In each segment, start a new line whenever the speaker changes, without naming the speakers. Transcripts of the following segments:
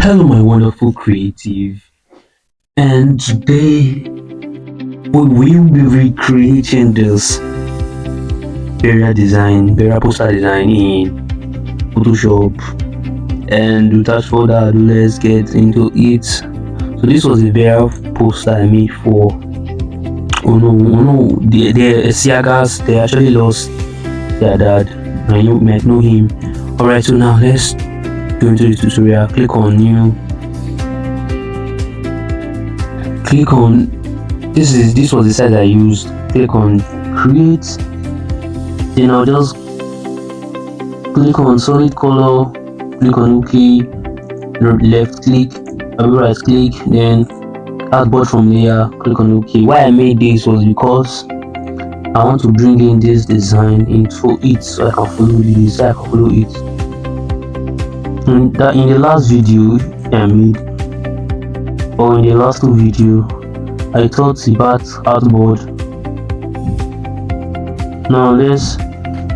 Hello, my wonderful creative, and today we will be recreating this barrier poster design in Photoshop. And without further ado, let's get into it. So this was a barrier poster I made for the Siagas. They actually lost their dad. You might know him. Alright, so now let's go into the tutorial. Click on new. Click on this was the size I used. Click on create. Then I'll just click on solid color. Click on OK. Left click. Right click. Then add board from layer. Click on OK. Why I made this was because I want to bring in this design into it so I can follow this. So I can follow it. In the last video I made, or in the last two video, I taught about artboard. Now let's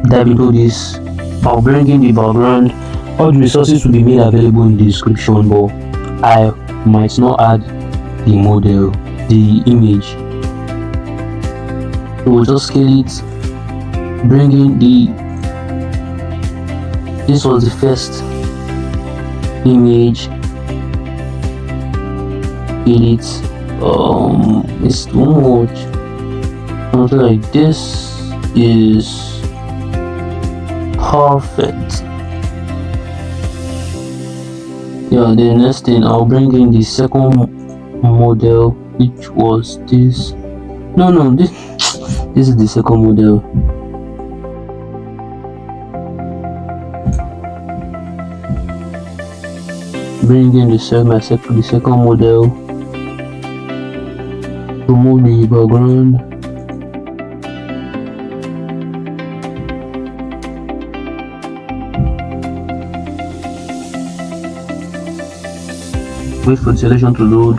dive into this. I'll bring in the background. All the resources will be made available in the description, but I might not add the model, the image. So we'll just scale it. Bring in this was the first image. It's too much. Something like this is perfect. Yeah, the next thing I'll bring in the second model, which was this. No, this is the second model. Bring in the second model. Remove the background. Wait for the selection to load.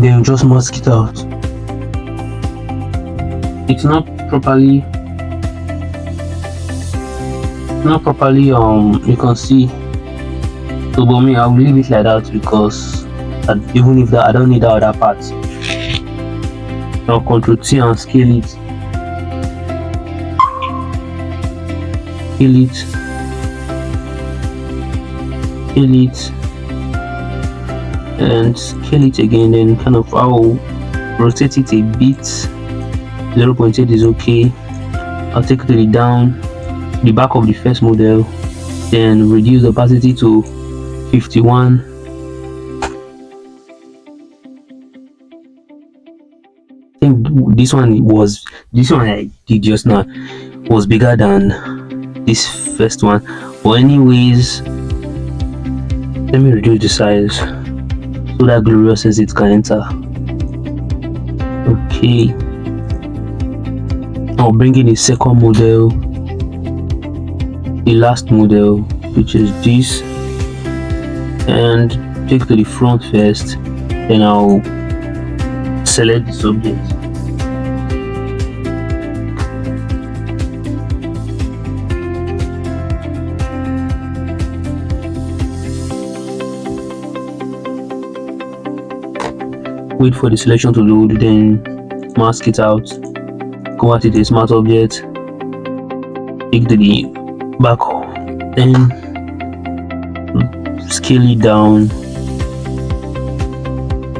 Then just mask it out. It's not properly you can see. So but me, I'll leave it like that because even if I don't need the other part. I'll Ctrl T and scale it. And scale it again. Then kind of I'll rotate it a bit. 0.8 is okay. I'll take it down the back of the first model, then reduce the opacity to 51. I think this one I did just now was bigger than this first one, but anyways, let me reduce the size so that glorious as it can enter. Okay, I'll bring in a second model, the last model, which is this, and take to the front first. Then I'll select the subject. Wait for the selection to load, then mask it out. Convert it to a smart object. Take to the back, then scale it down,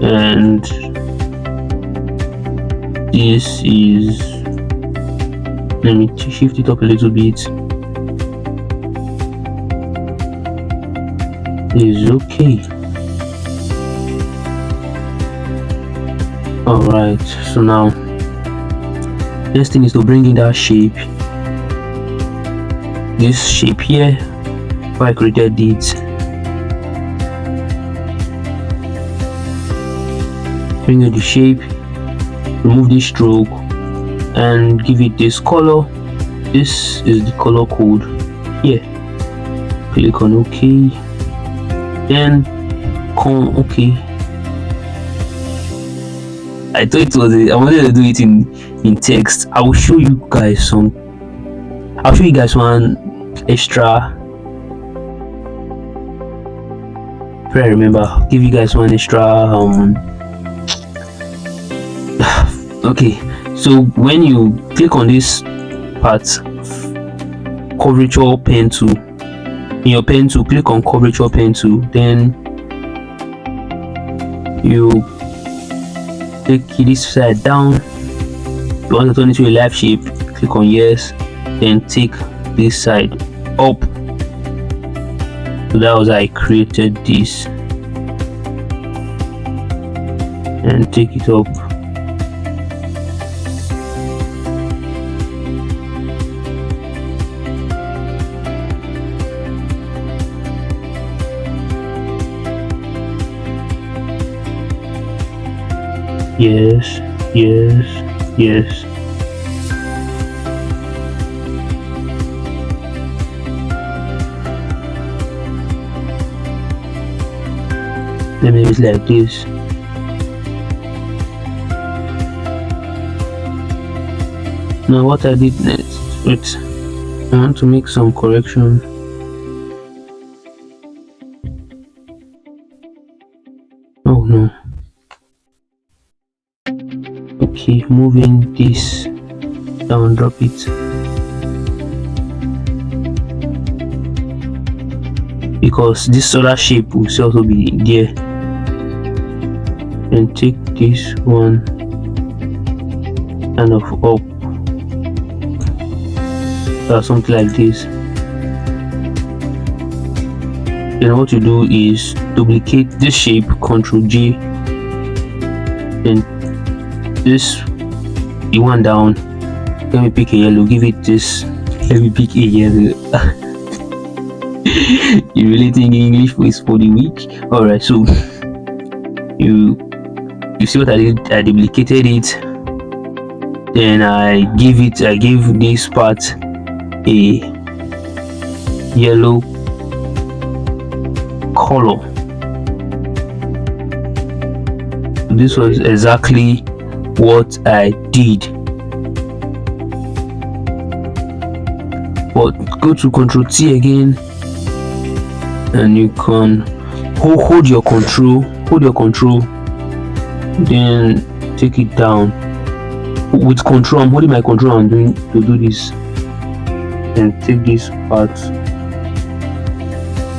and this is, let me shift it up a little bit. Is okay. Alright, so now next thing is to bring in that shape. This shape here, where I created it. Bring in the shape, remove this stroke, and give it this color. This is the color code here. Click on OK, then come OK. I thought it was I wanted to do it in text. I will show you guys some I'll show you guys one extra. If I remember, I'll give you guys one extra. Okay, so when you click on this part, curvature pen tool, in your pen tool, click on curvature pen tool, then you take this side down. You want to turn it to a live shape, click on yes, then take this side up. So that was how I created this, and take it up. Yes, yes, yes. Let me make it like this. Now what I did next, wait, I want to make some correction. Oh no. Okay, moving this down, drop it, because this other shape will also be there. And take this one kind of up, or something like this. Then what you do is duplicate this shape, Ctrl J, and this the one down. Let me pick a yellow, give it this. Let me pick a yellow. You really think English is for the weak? Alright, so you see what I did? I duplicated it, then I gave this part a yellow color. This was exactly what I did. But go to Ctrl T again, and you can hold your control, then take it down with control. I'm holding my control and doing to do this, and take this part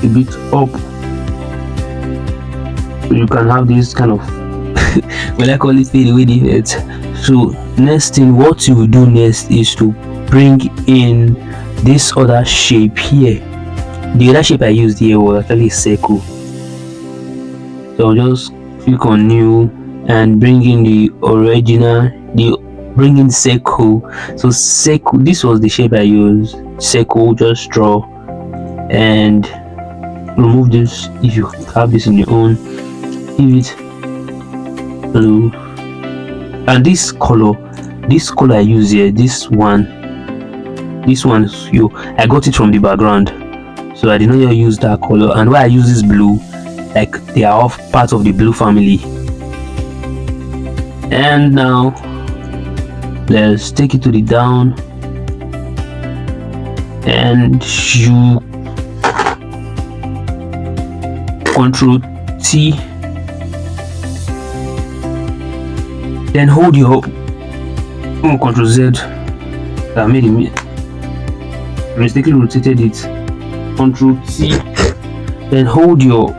a bit up, so you can have this kind of well, I call it fade away effect. So next thing, what you will do next is to bring in this other shape here. The other shape I used here was actually a circle, so I'll just click on new and bring in the original, bring in circle. So circle, this was the shape I used, circle. Just draw and remove this if you have this in your own, give it blue. And this color I use here, this one I got it from the background, so I did not use that color. And why I use this blue, like they are all part of the blue family. And now let's take it to the down, and you Ctrl T, then hold your Ctrl Z. I made it, mistakenly rotated it. Ctrl T, then hold your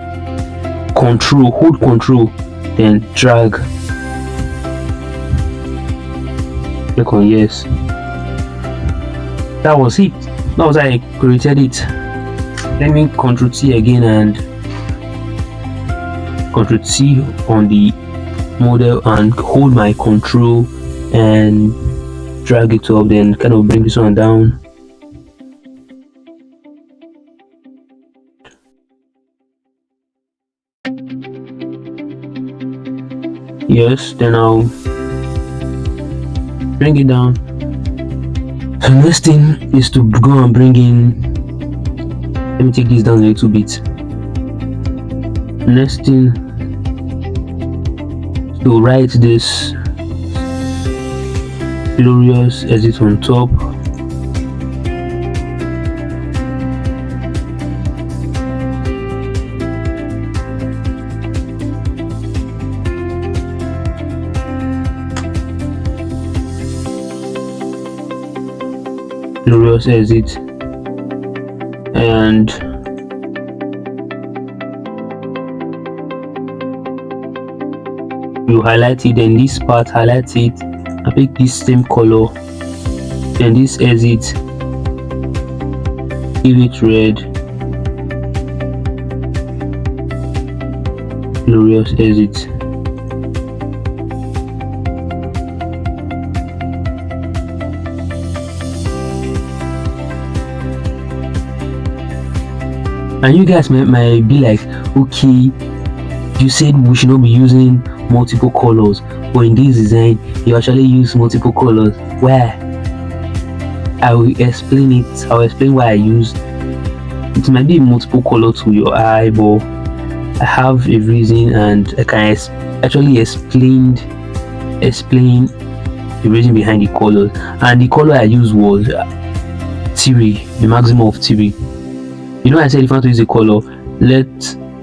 control, then drag, click on yes. That was it. That was how I created it. Let me Ctrl T again and Ctrl T on the model, and hold my control and drag it up, then kind of bring this one down. Yes, then I'll bring it down. The next thing is to go and bring in, let me take this down a little bit. Next thing, to write this glorious exit on top, glorious exit, and you highlight it, then this part highlight it and pick this same color, then this exit, give it red, glorious exit. And you guys might be like, okay, you said we should not be using multiple colors, but in this design you actually use multiple colors. Where I will explain it. I'll explain why I used it. Might be multiple color to your eye, but I have a reason, and I can actually explain the reason behind the colors. And the color I used was 3, the maximum of 3. You know, I said if you want to use a color, let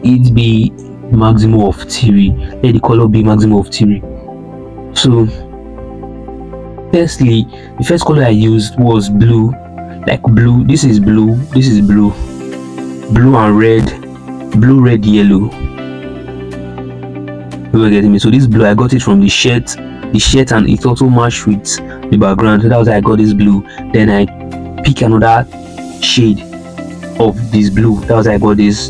it be maximum of 3. Let the color be maximum of 3. So firstly, the first color I used was blue, like blue. This is blue, this is blue, blue and red, blue, red, yellow. You are getting me? So this blue, I got it from the shirt, and it also matched with the background. So that was how I got this blue. Then I pick another shade of this blue. That was how I got this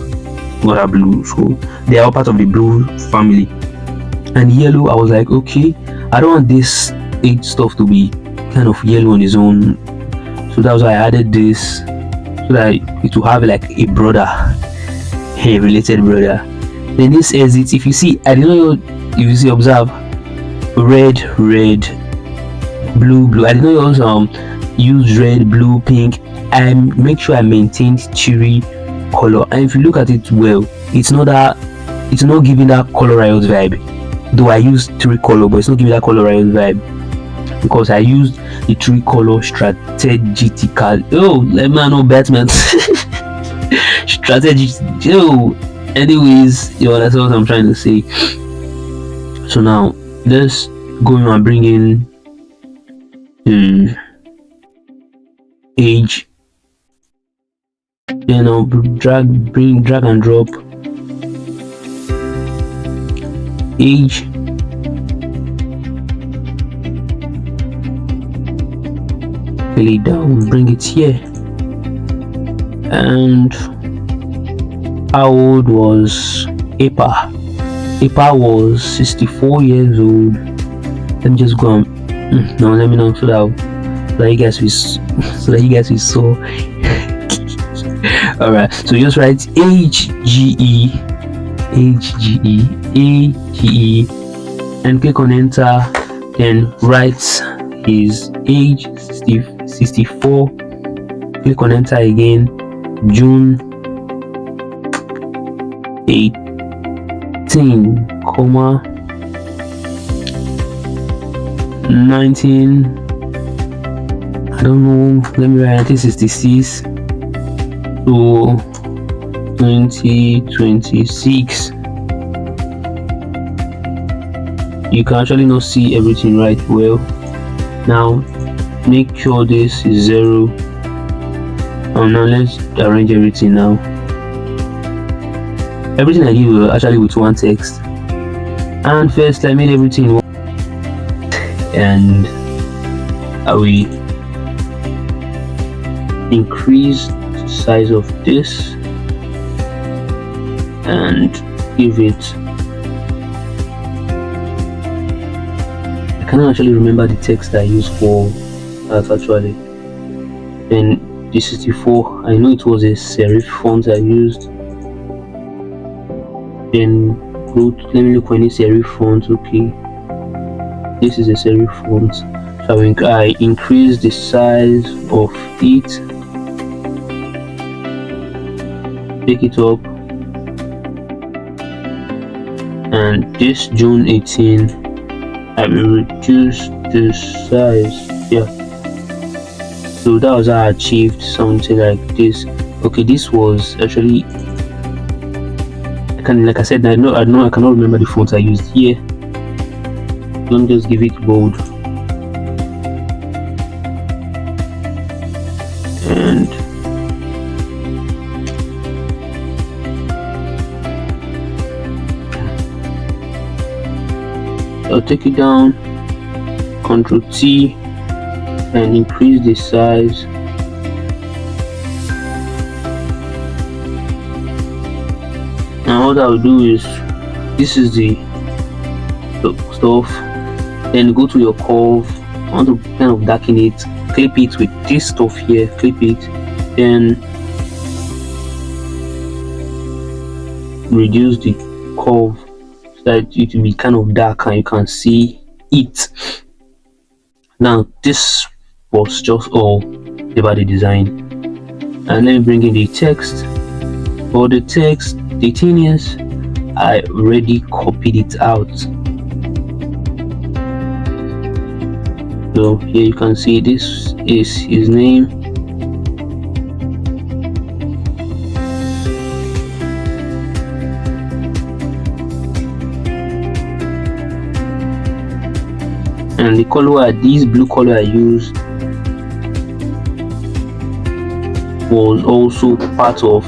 other blue. So they are all part of the blue family. And yellow, I was like, okay, I don't want this age stuff to be kind of yellow on its own. So that was why I added this, so that it will have like a brother, a related brother. Then this exit, if you see, I didn't know, if you see, observe, red, red, blue, blue. I didn't know you also use red, blue, pink. I make sure I maintained cherry color, and if you look at it well, it's not giving that color riot vibe. Though I used 3 color, but it's not giving that color riot vibe because I used the 3 color strategically. Oh, let me know Batman. Strategic. Oh, anyways, you understand what I'm trying to say. So now let's go in and bring in age. Then I'll drag and drop age. Lay down, bring it here. And how old was Apa? Apa was 64 years old. Let me just go and no, let me know so that you guys will saw. All right, so just write age GE, and click on enter. Then write his age 64. Click on enter again. June 18, 19. I don't know. Let me write 1966 to 2026. You can actually not see everything right well. Now make sure this is 0. Now let's arrange everything. Now everything I give you actually with one text. And first I made everything, and I will increase the size of this and give it, I cannot actually remember the text I used for that actually. Then the 64, I know it was a serif font I used. Then let me look for any serif font. Okay, this is a serif font. So I increase the size of it, pick it up, and this June 18, I will reduce the size. Yeah, so that was how I achieved something like this. Okay, this was actually, like I said, I cannot remember the font I used here. Don't just give it bold. I'll take it down, Ctrl T, and increase the size. And what I'll do is, this is the stuff, then go to your curve. I want to kind of darken it, clip it with this stuff here, clip it, then reduce the curve so that it will be kind of dark and you can see it. Now this was just all about the design, and let me bring in the text. For the text, the thing is, I already copied it out. So here you can see this is his name. And the color, this blue color I used, was also part of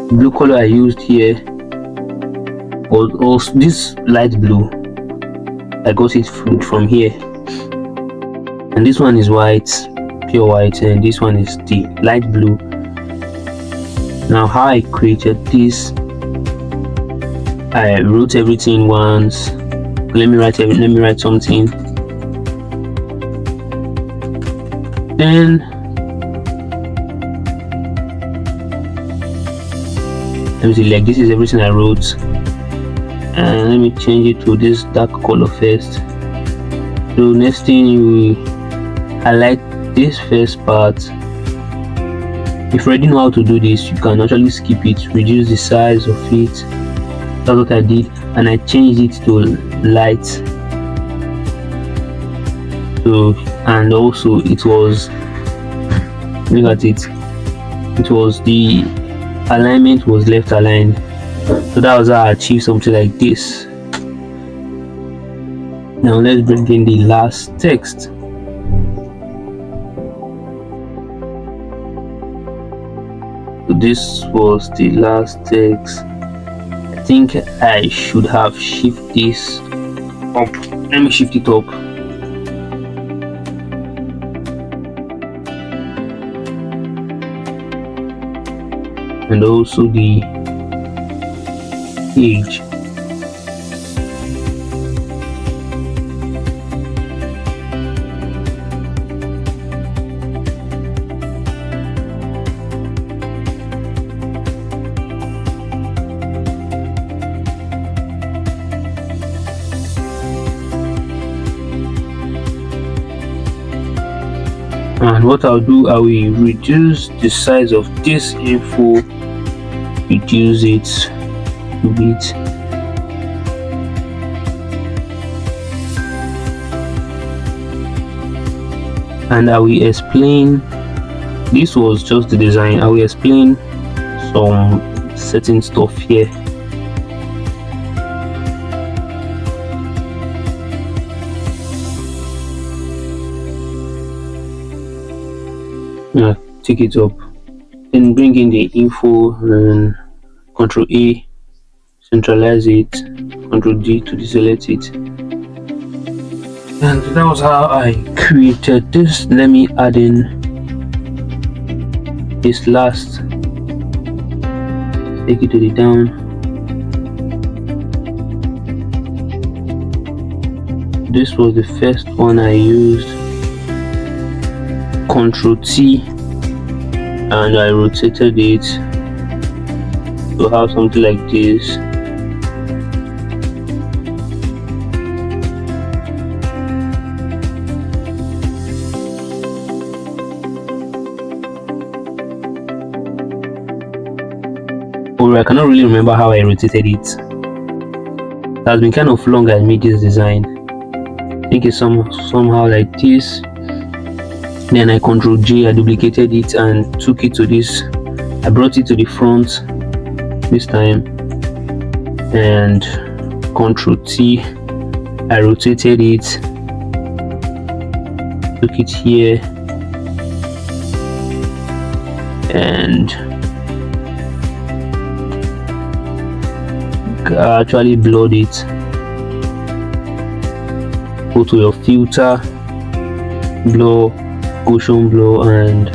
blue color I used here was also this light blue. I got it from here, and this one is white, pure white, and this one is the light blue. Now how I created this, I wrote everything once. Let me write something. Then let me see, like this is everything I wrote, and let me change it to this dark color first. So next thing, you highlight this first part. If you already know how to do this, you can actually skip it, reduce the size of it. That's what I did, and I changed it to light. So, and also it was, look at it, it was the alignment was left aligned. So that was how I achieved something like this. Now let's bring in the last text. So this was the last text. I think I should have shifted this up. Let me shift it up. And also the age. And what I'll do, I will reduce the size of this info, reduce it a bit. And I will explain, this was just the design, I will explain some certain stuff here. Take it up, then bring in the info and Ctrl A, centralize it, Ctrl D to deselect it. And that was how I created this. Let me add in this last, take it to the down. This was the first one I used. Ctrl T, and I rotated it to have something like this. Or I cannot really remember how I rotated it. It has been kind of long I made this design. I think it's somehow like this. Then I Ctrl J, I duplicated it and took it to this. I brought it to the front this time, and Ctrl T, I rotated it, took it here, and actually blurred it. Go to your filter, blur, Gaussian blur, and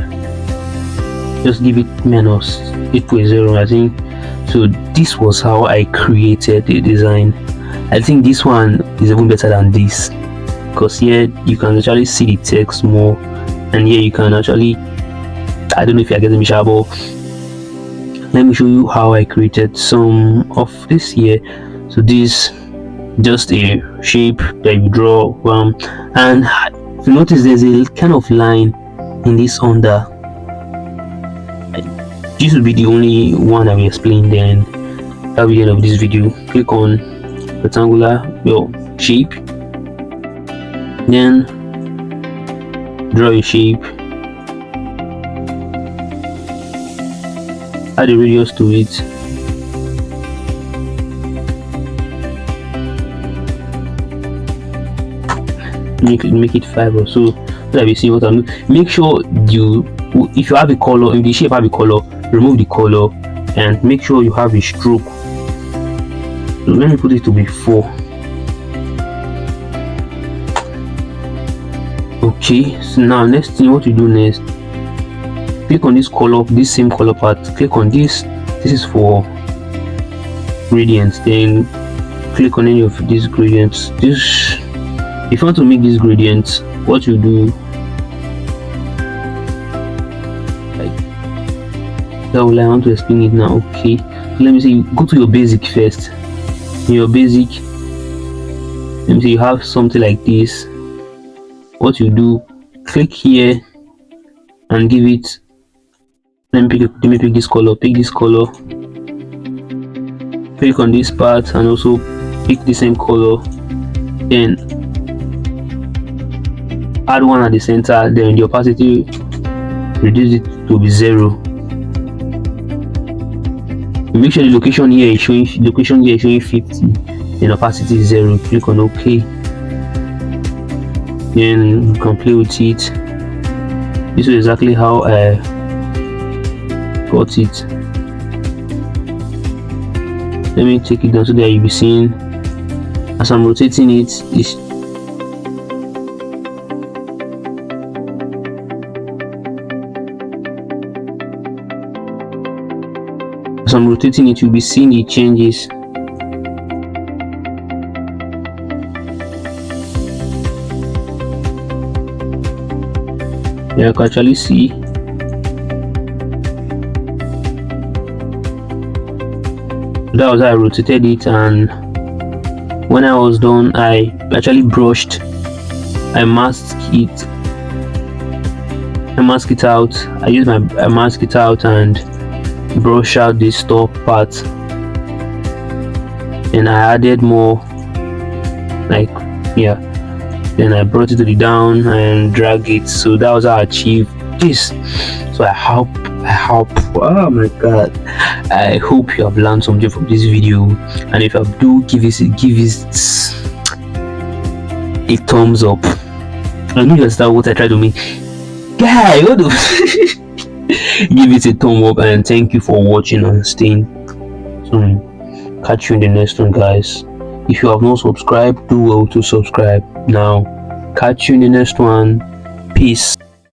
just give it -8.0, I think. So this was how I created the design. I think this one is even better than this, because here you can actually see the text more, and here you can actually, I don't know if you're getting me, but let me show you how I created some of this here. So this just a shape that you draw, and if you notice there's a kind of line in this under. This will be the only one I will explain, then that'll be the end of this video. Click on rectangular shape, then draw a shape, add a radius to it, make it 5 or so that we see what I'm doing. Make sure if you have a color, if the shape have a color, remove the color, and make sure you have a stroke. So let me put it to be 4. Okay, so now next thing, what you do next, click on this color, this same color part, click on this is for gradients, then click on any of these gradients. This, if you want to make these gradients, what you do, I want to explain it now. Okay, so let me say, go to your basic first. In your basic, let me say you have something like this. What you do, click here and give it, let me pick this color, click on this part and also pick the same color, then add one at the center, then the opacity reduce it to be 0. Make sure the location here is showing 50, then opacity is 0. Click on OK, then you can play with it. This is exactly how I got it. Let me take it down so that you'll be seeing as I'm rotating it. As I'm rotating it, you'll be seeing the changes. Yeah, you can actually see. That was how I rotated it, and when I was done, I actually brushed. I masked it out. I used I mask it out and brush out this top part, and I added more, like, yeah, then I brought it to the down and drag it. So that was how I achieved this. So I hope, oh my god, I hope you have learned something from this video, and if you do, give it a thumbs up. I know you understand what I try to make, guy. What the give it a thumb up, and thank you for watching and staying tuned. Catch you in the next one, guys. If you have not subscribed, do well to subscribe now. Catch you in the next one. Peace.